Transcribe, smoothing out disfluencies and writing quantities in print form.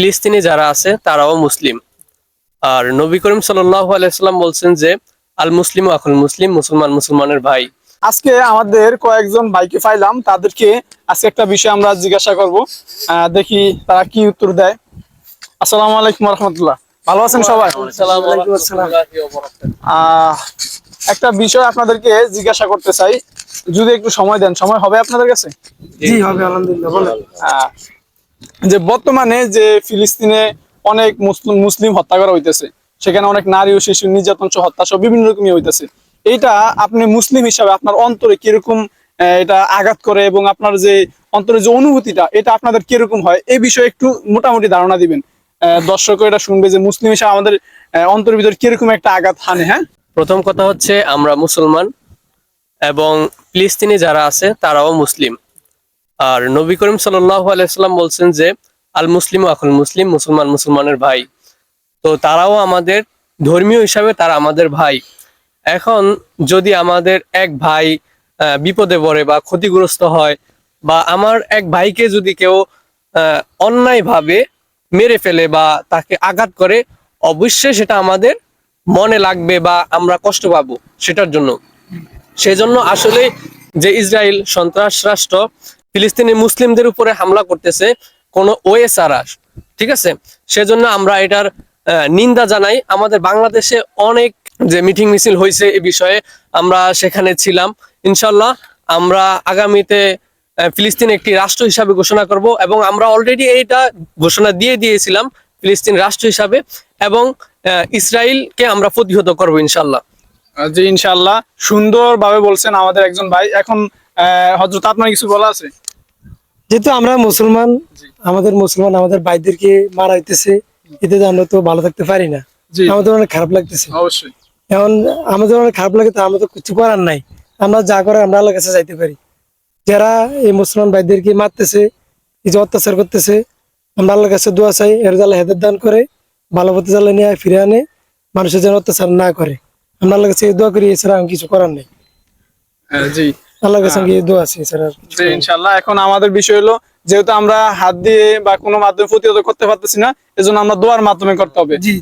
ফিলিস্তিনি যারা আছে তারাও মুসলিম। আর নবী করিম সাল্লাল্লাহু আলাইহি সাল্লাম বলছেন যে আল মুসলিম আখুল মুসলিম, মুসলমান মুসলমানের ভাই। আজকে আমাদের কয়েকজন ভাইকে পাইলাম, তাদেরকে আজকে একটা বিষয় আমরা জিজ্ঞাসা করব, দেখি তারা কি উত্তর দেয়। আসসালামু আলাইকুম রহমতুল্লাহ, ভালো আছেন সবাই? একটা বিষয় আপনাদেরকে জিজ্ঞাসা করতে চাই, যদি একটু সময় দেন। সময় হবে আপনাদের কাছে? জি হবে, আলহামদুলিল্লাহ। বলেন। যে বর্তমানে যে ফিলিস্তিনে অনেক মুসলিম হত্যা করা হইতেছে, সেখানে অনেক নারী ও শিশু নির্যাতন সহ হত্যা সহ বিভিন্ন রকমই হইতেছে। এইটা আপনি মুসলিম হিসাবে আপনার অন্তরে কিরকম এটা আঘাত করে, এবং আপনার যে অন্তরে যে অনুভূতিটা, এটা আপনাদের কিরকম হয়, এই বিষয়ে একটু মোটামুটি ধারণা দিবেন। দর্শকও এটা শুনবে যে মুসলিম হিসাবে আমাদের অন্তরের ভিতরে কিরকম একটা আঘাত হানে। হ্যাঁ, প্রথম কথা হচ্ছে আমরা মুসলমান এবং ফিলিস্তিনি যারা আছে তারাও মুসলিম। আর নবী করিম সাল্লাল্লাহু আলাইহি সাল্লাম বলছেন যে আল মুসলিম আখুল মুসলিম, মুসলমান মুসলমানের ভাই। তো তারাও আমাদের ধর্মীয় হিসাবে তারা আমাদের ভাই। এখন যদি আমাদের এক ভাই বিপদে পড়ে বা ক্ষতিগ্রস্ত হয়, বা আমার এক ভাইকে যদি কেউ অন্যায়ভাবে মেরে ফেলে বা তাকে আঘাত করে, অবশ্যই সেটা আমাদের মনে লাগবে বা আমরা কষ্ট পাবো সেটার জন্য। সেজন্য আসলে যে ইসরায়েল সন্ত্রাস রাষ্ট্র ফিলিস্তিনি মুসলিমদের উপরে হামলা করতেছে কোনো ওয়ে ছাড়া, ঠিক আছে, সেজন্য আমরা এটার নিন্দা জানাই। আমাদের বাংলাদেশে অনেক যে মিটিং মিছিল হয়েছে এ বিষয়ে, আমরা সেখানে ছিলাম। ইনশাল্লাহ আমরা আগামীতে ফিলিস্তিন একটি রাষ্ট্র হিসাবে ঘোষণা করব, এবং আমরা অলরেডি এইটা ঘোষণা দিয়ে দিয়েছিলাম ফিলিস্তিন রাষ্ট্র হিসাবে, এবং ইসরায়েলকে আমরা প্রতিহত করবো ইনশাল্লাহ। জি ইনশাআল্লাহ, সুন্দরভাবে বলছেন আমাদের একজন ভাই। এখন হযরত আপনার কিছু বলা আছে? যেহেতু আমরা মুসলমান, আমাদের ভাইদেরকে মারা হইতেছে, এতে আমরা তো ভালো থাকতে পারি না। জি, আমাদের অনেক খারাপ লাগতেছে। অবশ্যই। এখন আমাদের অনেক খারাপ লাগে, তো আমাদের কিছু করার নাই। আমরা যা করে আমরা আল্লাহর কাছে যাইতে পারি। যারা এই মুসলমান ভাইদেরকে মারতেছে, এই যে অত্যাচার করতেছে, আমরা আল্লাহর কাছে দোয়া চাই, এর আল্লাহ হেদায়েত দান করে ভালো পথে জ্বালা নিয়ে ফিরে আনে, মানুষের যেন অত্যাচার না করে। আমরা আল্লাহর কাছে দোয়া করি, এছাড়া আমি কিছু করার নেই। জি, আল্লাহর কাছে দোয়া আছে, এছাড়া আর কিছু জি করার নেই। ইনশাআল্লাহ। এখন আমাদের বিষয় হলো, যেহেতু আমরা হাত দিয়ে বা কোনো মাধ্যমে প্রতিহত করতে পারতেছি না, এজন্য আমরা দোয়ার মাধ্যমে করতে হবে। জি।